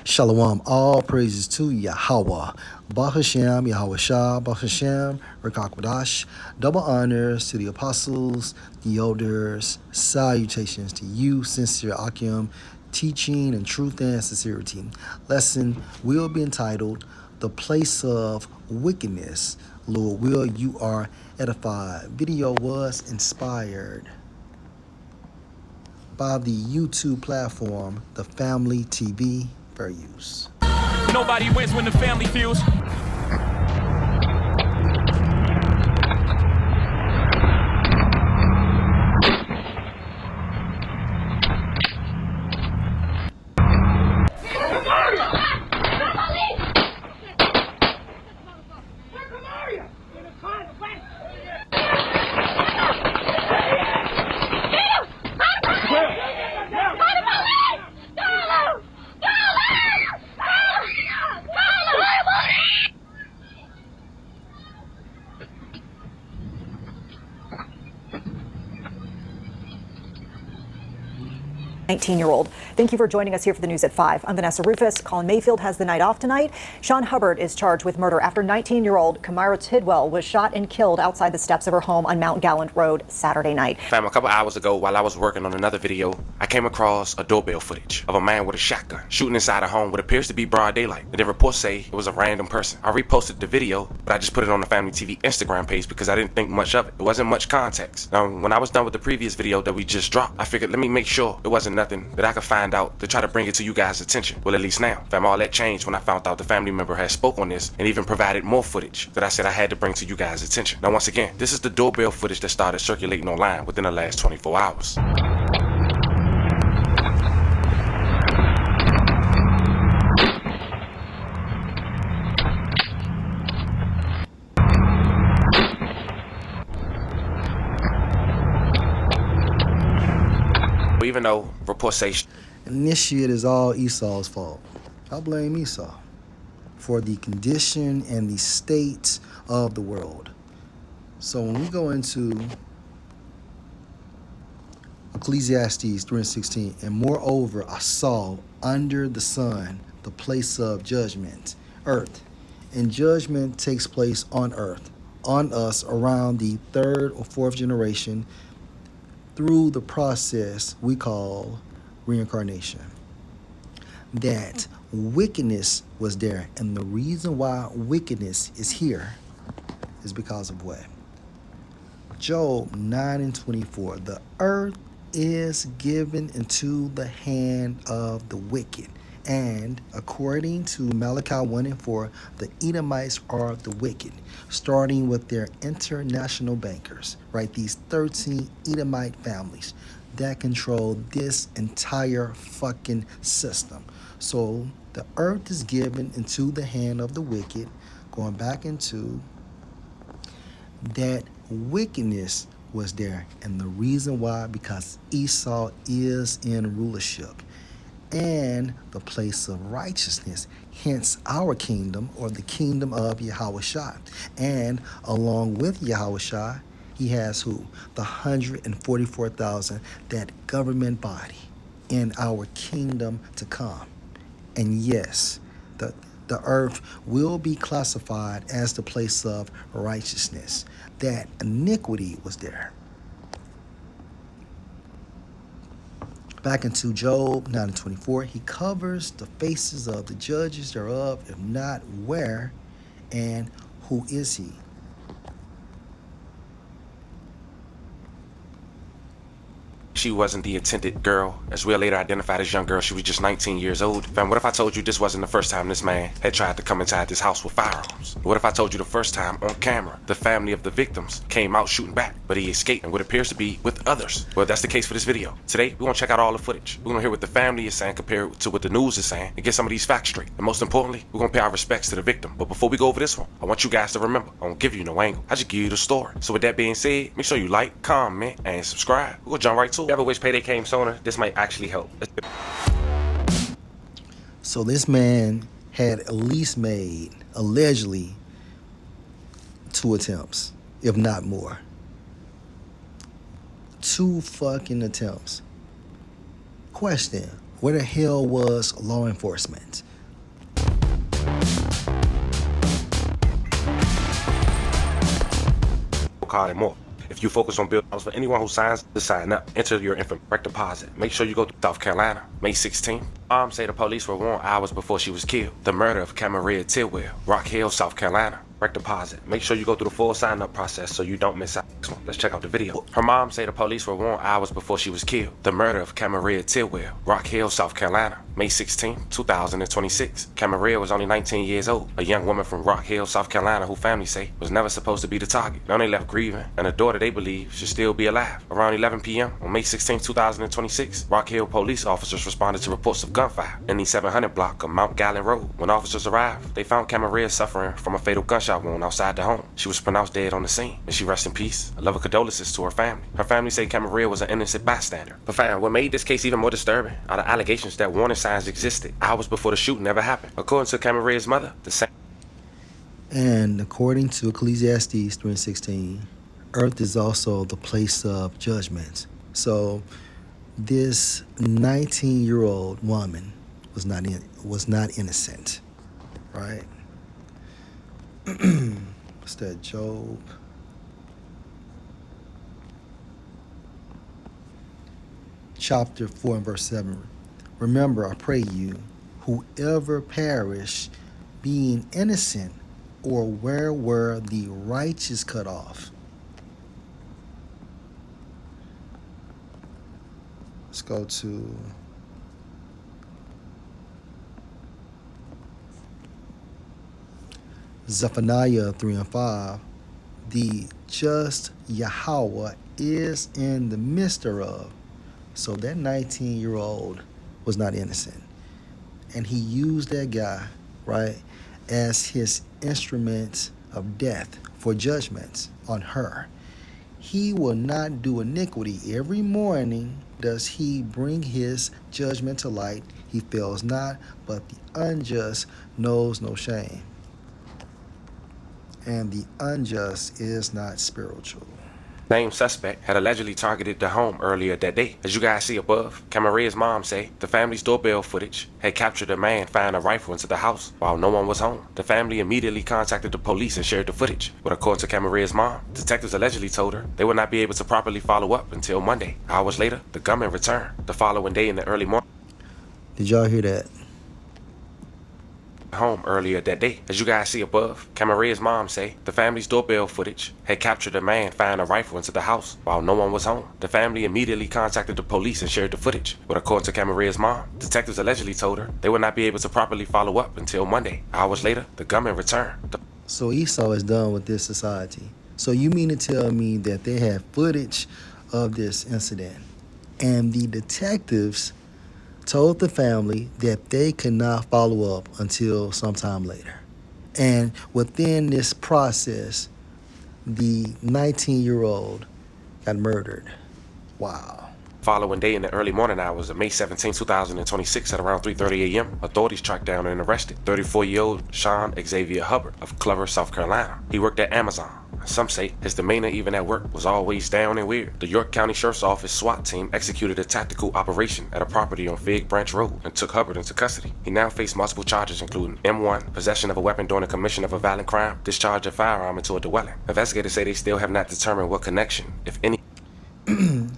Shalom, all praises to Yahweh. Bahashem, Yahweh Shah, Bahashem, Rakakwadash. Double honors to the apostles, the elders. Salutations to you, sincere Akim, teaching and truth and sincerity. Lesson will be entitled The Place of Wickedness. Lord will, you are edified. Video was inspired by the YouTube platform, The Family TV. Fair use. Nobody wins when the family feels. Year-old. Thank you for joining us here for the news at 5. I'm Vanessa Rufus. Colin Mayfield has the night off tonight. Sean Hubbard is charged with murder after 19-year-old Kamara Tidwell was shot and killed outside the steps of her home on Mount Gallant Road Saturday night. Fam, a couple hours ago while I was working on another video, I came across a doorbell footage of a man with a shotgun shooting inside a home what appears to be broad daylight. And the reports say it was a random person. I reposted the video, but I just put it on the Family TV Instagram page because I didn't think much of it. It wasn't much context. Now, when I was done with the previous video that we just dropped, I figured let me make sure it wasn't nothing that I could find out to try to bring it to you guys' attention. Well, at least now. Fam, all that changed when I found out the family member had spoke on this and even provided more footage that I said I had to bring to you guys' attention. Now, once again, this is the doorbell footage that started circulating online within the last 24 hours. Even though reports say And this shit is all Esau's fault. I blame Esau for the condition and the state of the world. So when we go into Ecclesiastes 3:16, and moreover I saw under the sun the place of judgment, earth. And judgment takes place on earth, on us around the third or fourth generation through the process we call reincarnation. That wickedness was there, and the reason why wickedness is here is because of what? Job 9:24. The earth is given into the hand of the wicked. And according to Malachi 1:4, the Edomites are the wicked, starting with their international bankers, right? These 13 Edomite families that control this entire fucking system. So the earth is given into the hand of the wicked, going back into that wickedness was there. And the reason why, because Esau is in rulership and the place of righteousness, hence our kingdom, or the kingdom of Yahushua. And along with Yahushua, he has who? The 144,000, that government body in our kingdom to come. And yes, the earth will be classified as the place of righteousness. That iniquity was there. Back into Job 9:24, he covers the faces of the judges thereof, if not where, and who is he? she wasn't the intended girl, as we later identified as young girl. She was just 19 years old. Fam, what if I told you this wasn't the first time this man had tried to come inside this house with firearms? What if I told you the first time on camera the family of the victims came out shooting back, but he escaped and what appears to be with others? Well, that's the case for this video. Today, we're gonna check out all the footage. We're gonna hear what the family is saying compared to what the news is saying and get some of these facts straight. And most importantly, we're gonna pay our respects to the victim. But before we go over this one, I want you guys to remember, I don't give you no angle. I just give you the story. So with that being said, make sure you like, comment, and subscribe. We're gonna jump right to it. If you ever wish payday came sooner, this might actually help. So this man had at least made, allegedly, 2 attempts, if not more. 2 fucking attempts. Question, where the hell was law enforcement? card, and more. If you focus on building for anyone who signs to sign up, enter your infant direct deposit. Make sure you go to South Carolina, May 16th. Moms say the police were warned hours before she was killed. The murder of Camaria Tidwell, Rock Hill, South Carolina. Direct deposit. Make sure you go through the full sign-up process so you don't miss out. Let's check out the video. Her mom say the police were warned hours before she was killed. The murder of Camaria Tidwell, Rock Hill, South Carolina, May 16, 2026. Camaria was only 19 years old, a young woman from Rock Hill, South Carolina, who family say was never supposed to be the target. Now they left grieving, and a daughter they believe should still be alive. Around 11 p.m. on May 16, 2026, Rock Hill police officers responded to reports of gunfire in the 700 block of Mount Gallen Road. When officers arrived, they found Camaria suffering from a fatal gunshot wound outside the home. She was pronounced dead on the scene. May she rest in peace. A love of condolences to her family. Her family say Camaria was an innocent bystander. But fam, what made this case even more disturbing are the allegations that warning signs existed hours before the shooting ever happened. According to Camaria's mother, the same. And according to Ecclesiastes 3:16, earth is also the place of judgment. So this 19-year-old woman was not innocent, right? What's that, Job? Chapter 4 and verse 7. Remember, I pray you, whoever perish being innocent, or where were the righteous cut off? Let's go to Zephaniah 3 and 5. The just Yahweh is in the midst thereof. So that 19-year-old was not innocent. And he used that guy, right, as his instrument of death for judgments on her. He will not do iniquity. Every morning does he bring his judgment to light. He fails not, but the unjust knows no shame. And the unjust is not spiritual. Same suspect had allegedly targeted the home earlier that day. As you guys see above, Camaria's mom say the family's doorbell footage had captured a man firing a rifle into the house while no one was home. The family immediately contacted the police and shared the footage. But according to Camaria's mom, detectives allegedly told her they would not be able to properly follow up until Monday. Hours later, the gunman returned. The following day in the early morning, Did y'all hear that? home earlier that day. As you guys see above, Camaria's mom say the family's doorbell footage had captured a man firing a rifle into the house while no one was home. The family immediately contacted the police and shared the footage. But according to Camaria's mom, detectives allegedly told her they would not be able to properly follow up until Monday. Hours later, the gunman returned. So Esau is done with this society. So you mean to tell me that they have footage of this incident and the detectives told the family that they could not follow up until sometime later. And within this process, the 19-year-old got murdered. Wow. Following day in the early morning hours of May 17, 2026 at around 3:30 a.m., authorities tracked down and arrested 34-year-old Sean Xavier Hubbard of Clover, South Carolina. He worked at Amazon. Some say his demeanor even at work was always down and weird. The York County Sheriff's Office SWAT team executed a tactical operation at a property on Fig Branch Road and took Hubbard into custody. He now faced multiple charges including M1, possession of a weapon during the commission of a violent crime, discharge a firearm into a dwelling. Investigators say they still have not determined what connection, if any.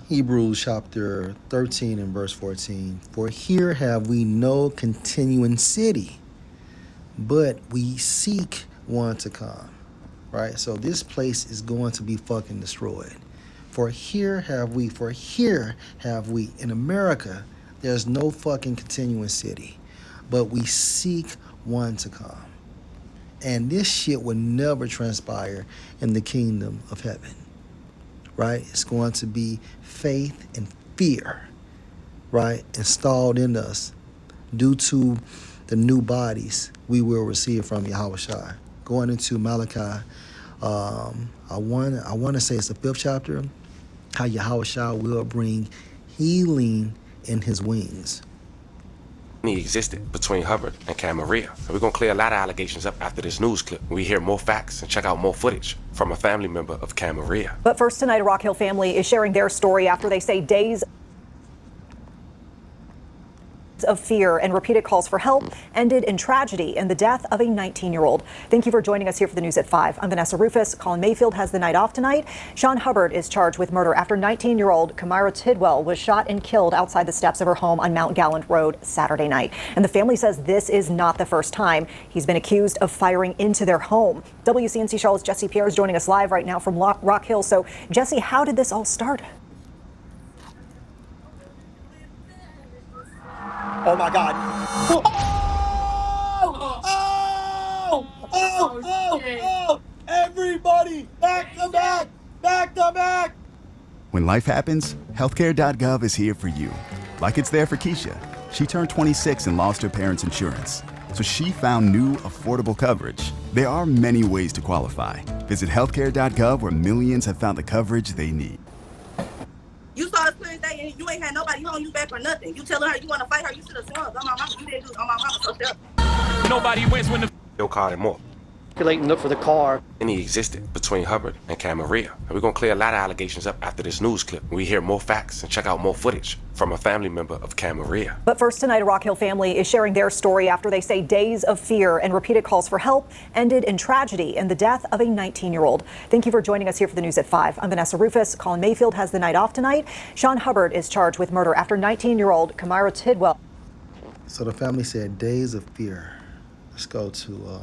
Hebrews chapter 13 and verse 14. For here have we no continuing city, but we seek one to come. Right? So this place is going to be fucking destroyed. For here have we, in America, there's no fucking continuing city, but we seek one to come. And this shit will never transpire in the kingdom of heaven. Right? It's going to be faith and fear, right, installed in us due to the new bodies we will receive from Yahweh Shai. Going into Malachi, I want to say it's the 5th chapter, how Yahweh Shai will bring healing in his wings. Existed between Hubbard and Camaria. And we're going to clear a lot of allegations up after this news clip. We hear more facts and check out more footage from a family member of Camaria. But first tonight, a Rock Hill family is sharing their story after they say days Of fear and repeated calls for help ended in tragedy in the death of a 19-year-old. Thank you for joining us here for the news at 5. I'm Vanessa Rufus. Colin Mayfield has the night off tonight. Sean Hubbard is charged with murder after 19-year-old Kamira Tidwell was shot and killed outside the steps of her home on Mount Gallant Road Saturday night. And the family says this is not the first time he's been accused of firing into their home. WCNC Charlotte's Jesse Pierre is joining us live right now from Rock Hill. So, Jesse, how did this all start? Oh my God. Oh! Everybody, back to back, back to back. When life happens, healthcare.gov is here for you. Like it's there for Keisha. She turned 26 and lost her parents' insurance. So she found new, affordable coverage. There are many ways to qualify. Visit healthcare.gov where millions have found the coverage they need. You saw us clear day and you ain't had nobody holding you back for nothing. You telling her you want to fight her, you should have swung. On my mama, you didn't do it on my mama, so shut. Nobody wins when the Bill called him more. Circulating, look for the car. Any existed between Hubbard and Camaria. And we're going to clear a lot of allegations up after this news clip. We hear more facts and check out more footage from a family member of Camaria. But first tonight, a Rock Hill family is sharing their story after they say days of fear and repeated calls for help ended in tragedy in the death of a 19-year-old. Thank you for joining us here for the news at 5. I'm Vanessa Rufus. Colin Mayfield has the night off tonight. Sean Hubbard is charged with murder after 19-year-old Kamira Tidwell. So the family said days of fear. Let's go to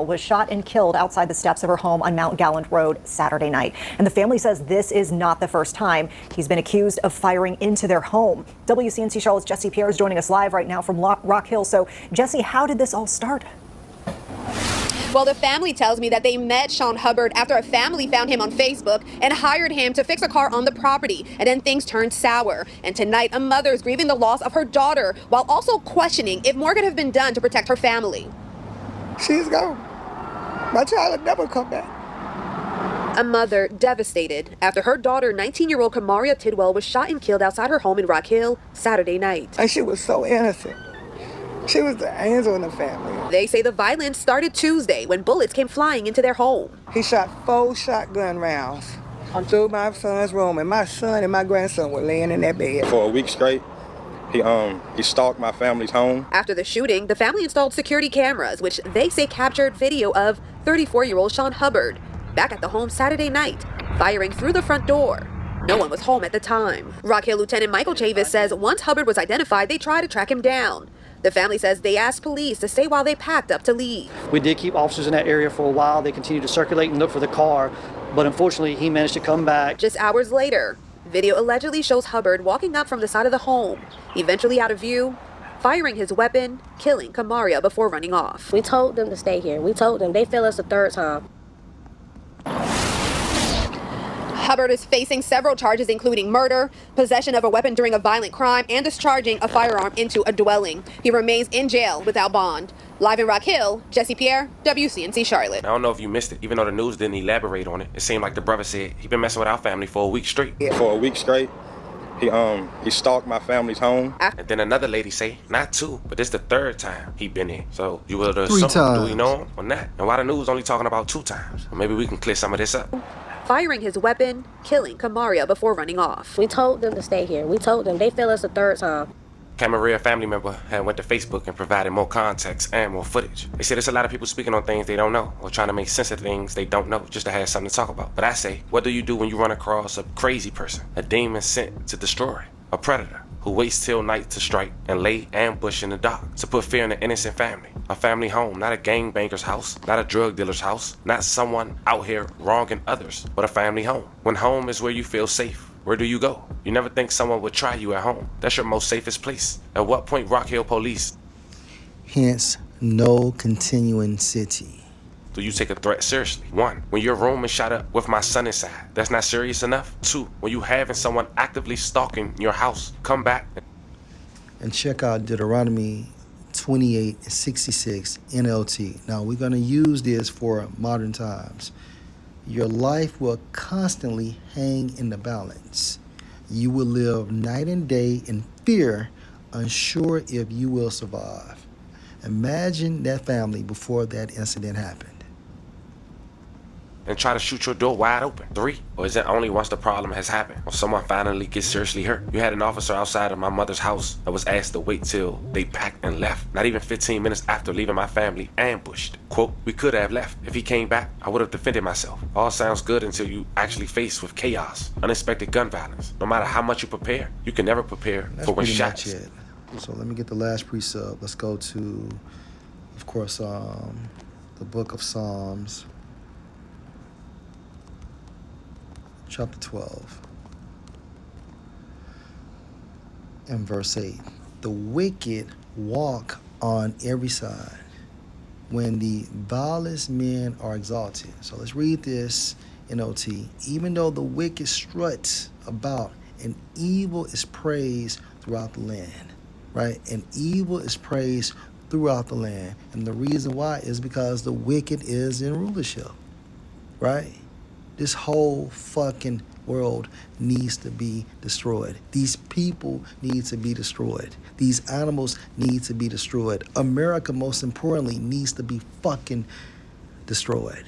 was shot and killed outside the steps of her home on Mount Gallant Road Saturday night. And the family says this is not the first time he's been accused of firing into their home. WCNC Charlotte's Jesse Pierre is joining us live right now from Rock Hill. So, Jesse, how did this all start? Well, the family tells me that they met Sean Hubbard after a family found him on Facebook and hired him to fix a car on the property. And then things turned sour. And tonight, a mother is grieving the loss of her daughter while also questioning if more could have been done to protect her family. She's gone. My child will never come back. A mother devastated after her daughter, 19-year-old Kamira Tidwell, was shot and killed outside her home in Rock Hill Saturday night. And she was so innocent. She was the angel in the family. They say the violence started Tuesday when bullets came flying into their home. He shot 4 shotgun rounds through my son's room, and my son and my grandson were laying in that bed. For a week straight, he stalked my family's home. After the shooting, the family installed security cameras, which they say captured video of 34-year-old Sean Hubbard back at the home Saturday night, firing through the front door. No one was home at the time. Rock Hill Lieutenant Michael Chavis says once Hubbard was identified, they tried to track him down. The family says they asked police to stay while they packed up to leave. We did keep officers in that area for a while. They continued to circulate and look for the car, but unfortunately, he managed to come back. Just hours later, video allegedly shows Hubbard walking up from the side of the home, eventually out of view, firing his weapon, killing Kamira before running off. We told them to stay here. We told them. They failed us the 3rd time. Hubbard is facing several charges, including murder, possession of a weapon during a violent crime, and discharging a firearm into a dwelling. He remains in jail without bond. Live in Rock Hill, Jesse Pierre, WCNC Charlotte. I don't know if you missed it, even though the news didn't elaborate on it. It seemed like the brother said he'd been messing with our family for a week straight. For a week straight, he stalked my family's home. And then another lady say, not 2, but this the 3rd time he been in. So you would 3 assume, times. do we know him or not? And why the news only talking about 2 times? Well, maybe we can clear some of this up. Firing his weapon, killing Kamira before running off. We told them to stay here. We told them. They failed us the 3rd time. Camarilla family member had went to Facebook and provided more context and more footage. They said there's a lot of people speaking on things they don't know or trying to make sense of things they don't know just to have something to talk about. But I say, what do you do when you run across a crazy person, a demon sent to destroy, a predator who waits till night to strike and lay ambush in the dark to put fear in an innocent family? A family home, not a gangbanger's house, not a drug dealer's house, not someone out here wronging others, but a family home. When home is where you feel safe, where do you go? You never think someone would try you at home. That's your most safest place. At what point Rock Hill police? Hence, no continuing city. Do you take a threat seriously? 1, when your room is shot up with my son inside, that's not serious enough? 2, when you having someone actively stalking your house, come back. And check out Deuteronomy 28:66 NLT. Now we're going to use this for modern times. Your life will constantly hang in the balance. You will live night and day in fear, unsure if you will survive. Imagine that family before that incident happened. And try to shoot your door wide open. 3, or is it only once the problem has happened or someone finally gets seriously hurt? You had an officer outside of my mother's house that was asked to wait till they packed and left. Not even 15 minutes after leaving my family ambushed. Quote, we could have left. If he came back, I would have defended myself. All sounds good until you actually faced with chaos, unexpected gun violence. No matter how much you prepare, you can never prepare for when shots. That's pretty much it. So let me get the last precept. Let's go to, of course, the book of Psalms. Chapter 12 and verse 8. The wicked walk on every side when the vilest men are exalted. So let's read this in OT. Even though the wicked struts about and evil is praised throughout the land, right? And evil is praised throughout the land. And the reason why is because the wicked is in rulership, right? This whole fucking world needs to be destroyed. These people need to be destroyed. These animals need to be destroyed. America, most importantly, needs to be fucking destroyed.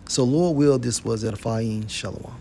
So Lord will, this was edifying. Shalom.